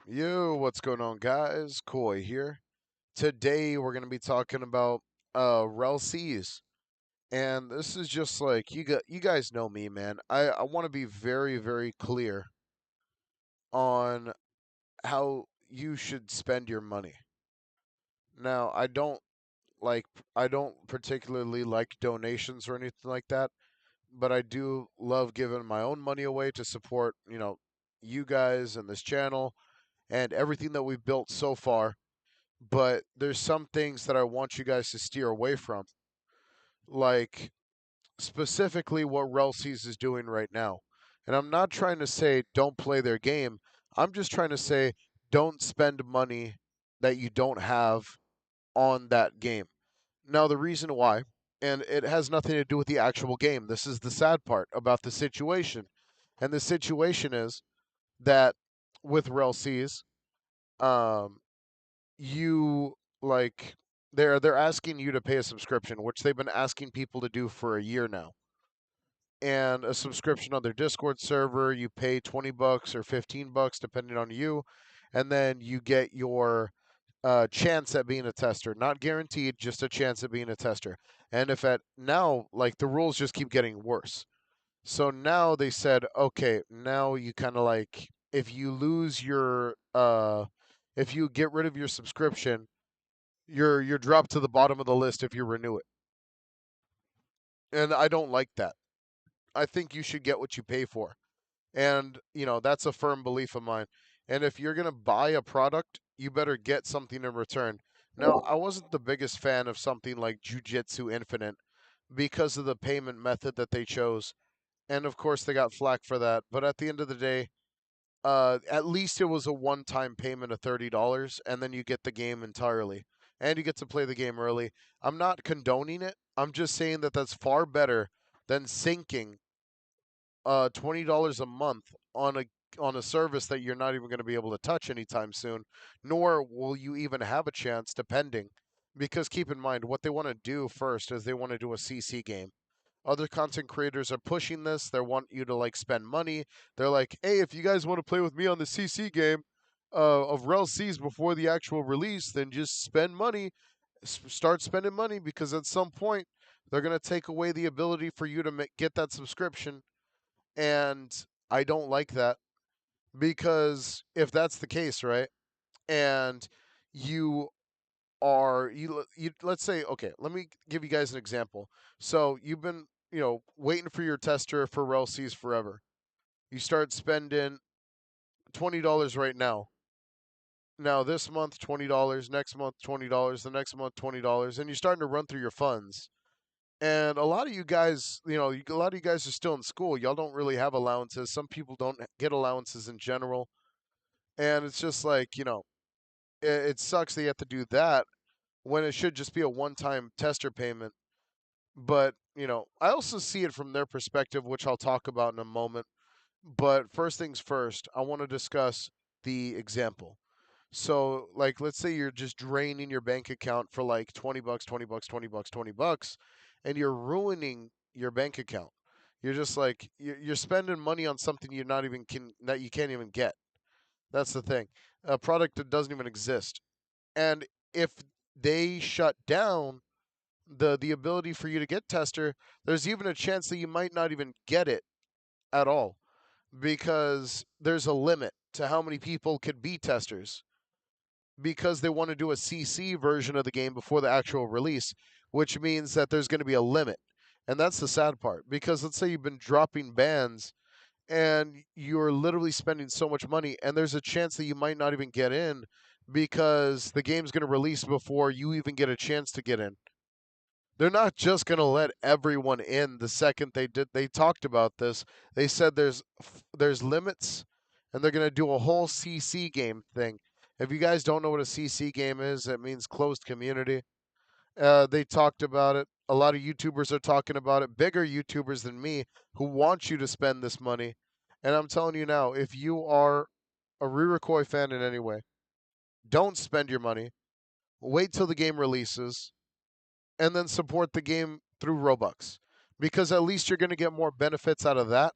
Yo, what's going on, guys? Koi here. Today we're gonna be talking about Rellseas, and this is just like you guys know me, man. I want to be very clear on how you should spend your money. Now, like I don't particularly like donations or anything like that, but I do love giving my own money away to support, you guys and this channel and everything that we've built so far. But there's some things that I want you guys to steer away from, like specifically what Rellseas is doing right now. And I'm not trying to say don't play their game. I'm just trying to say don't spend money that you don't have on that game. Now, the reason why, and it has nothing to do with the actual game. This is the sad part about the situation. And the situation is that with Rellseas, um, you like they're asking you to pay a subscription, which they've been asking people to do for a year now. And a subscription on their Discord server, you pay $20 or $15 depending on you, and then you get your chance at being a tester. Not guaranteed, just a chance at being a tester. And if at now, like the rules just keep getting worse. So now they said, okay, now you kind of like if you lose your if you get rid of your subscription, you're dropped to the bottom of the list if you renew it. And I don't like that. I think you should get what you pay for. And, that's a firm belief of mine. And if you're going to buy a product, you better get something in return. Now, I wasn't the biggest fan of something like Jujitsu Infinite because of the payment method that they chose. And of course, they got flack for that. But at the end of the day, at least it was a one-time payment of $30, and then you get the game entirely, and you get to play the game early. I'm not condoning it. I'm just saying that that's far better than sinking $20 a month on a service that you're not even going to be able to touch anytime soon, nor will you even have a chance, depending. Because keep in mind, what they want to do first is they want to do a CC game. Other content creators are pushing this. They want you to like spend money. They're like, hey, if you guys want to play with me on the CC game of Rellseas before the actual release, then just spend money. Start spending money because at some point they're gonna take away the ability for you to get that subscription, and I don't like that because if that's the case, right, and you you let's say, okay, let me give you guys an example. So you've been waiting for your tester for Rellseas forever. You start spending $20 right now. Now this month $20, next month $20, the next month $20, and you're starting to run through your funds. And a lot of you guys, a lot of you guys are still in school. Y'all don't really have allowances. Some people don't get allowances in general, and it's just like it sucks that you have to do that when it should just be a one-time tester payment. But, I also see it from their perspective, which I'll talk about in a moment. But first things first, I want to discuss the example. So, like, let's say you're just draining your bank account for like $20, $20, $20, $20, and you're ruining your bank account. You're just like you're spending money on something you're not even can that you can't even get. That's the thing. A product that doesn't even exist. And if they shut down the ability for you to get tester, there's even a chance that you might not even get it at all because there's a limit to how many people could be testers because they want to do a CC version of the game before the actual release, which means that there's going to be a limit. And that's the sad part because let's say you've been dropping bans and you're literally spending so much money and there's a chance that you might not even get in because the game's going to release before you even get a chance to get in. They're not just going to let everyone in the second they talked about this. They said there's limits and they're going to do a whole CC game thing. If you guys don't know what a CC game is, it means closed community. They talked about it. A lot of YouTubers are talking about it, bigger YouTubers than me who want you to spend this money. And I'm telling you now, if you are a Rurikoi fan in any way, don't spend your money. Wait till the game releases and then support the game through Robux because at least you're going to get more benefits out of that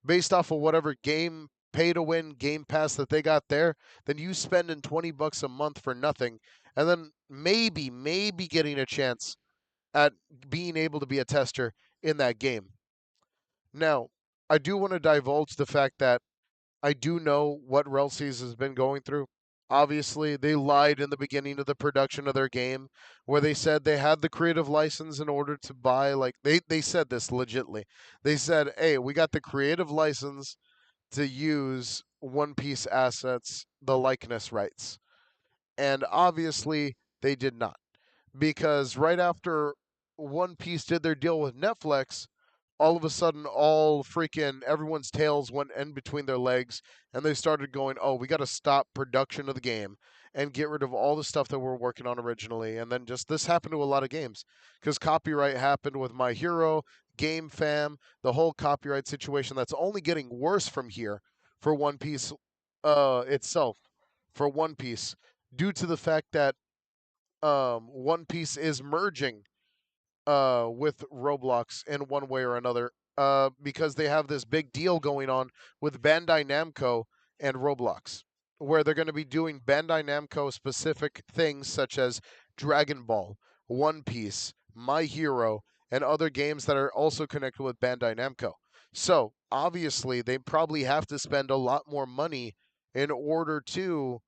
based off of whatever game pay to win Game Pass that they got there than you spending $20 a month for nothing, and then maybe getting a chance at being able to be a tester in that game. Now, I do want to divulge the fact that I do know what Rellseas has been going through. Obviously, they lied in the beginning of the production of their game, where they said they had the creative license in order to buy, like, they said this legitly. They said, hey, we got the creative license to use One Piece assets, the likeness rights. And obviously, they did not. Because right after One Piece did their deal with Netflix, all of a sudden all freaking everyone's tails went in between their legs and they started going, oh, we got to stop production of the game and get rid of all the stuff that we're working on originally. And then just this happened to a lot of games because copyright happened with My Hero, Game Fam, the whole copyright situation that's only getting worse from here for One Piece itself, for One Piece, due to the fact that One Piece is merging with Roblox in one way or another, because they have this big deal going on with Bandai Namco and Roblox, where they're going to be doing Bandai Namco specific things such as Dragon Ball, One Piece, My Hero, and other games that are also connected with Bandai Namco. So obviously, they probably have to spend a lot more money in order to,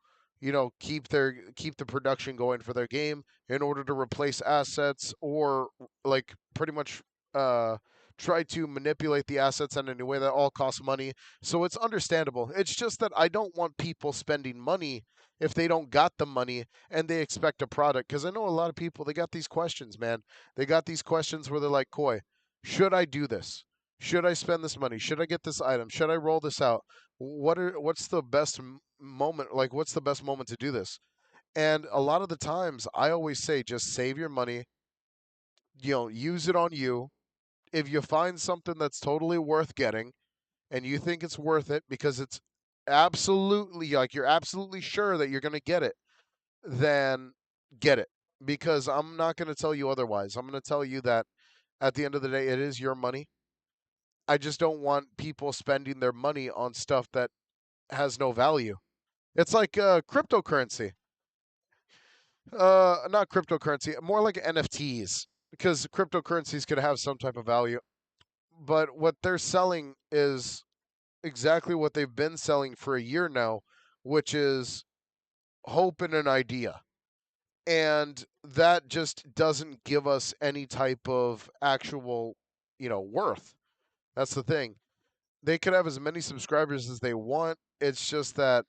keep the production going for their game, in order to replace assets or like pretty much uh try to manipulate the assets in any way that all costs money. So it's understandable. It's just that I don't want people spending money if they don't got the money and they expect a product, because I know a lot of people, they got these questions, man. They got these questions where they're like, Koi, should I do this? Should I spend this money? Should I get this item? Should I roll this out? What's the best moment, like what's the best moment to do this? And a lot of the times, I always say just save your money, use it on you. If you find something that's totally worth getting and you think it's worth it because it's absolutely, like, you're absolutely sure that you're going to get it, then get it. Because I'm not going to tell you otherwise. I'm going to tell you that at the end of the day, it is your money. I just don't want people spending their money on stuff that has no value. It's like cryptocurrency. Not cryptocurrency, more like NFTs, because cryptocurrencies could have some type of value. But what they're selling is exactly what they've been selling for a year now, which is hope and an idea. And that just doesn't give us any type of actual, worth. That's the thing. They could have as many subscribers as they want. It's just that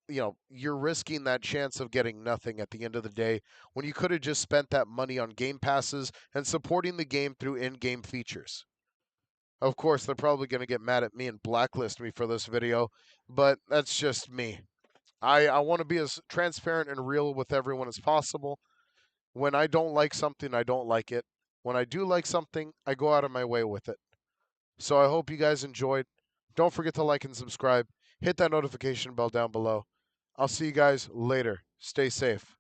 you're risking that chance of getting nothing at the end of the day when you could have just spent that money on game passes and supporting the game through in-game features. Of course, they're probably going to get mad at me and blacklist me for this video, but that's just me. I want to be as transparent and real with everyone as possible. When I don't like something, I don't like it. When I do like something, I go out of my way with it. So I hope you guys enjoyed. Don't forget to like and subscribe. Hit that notification bell down below. I'll see you guys later. Stay safe.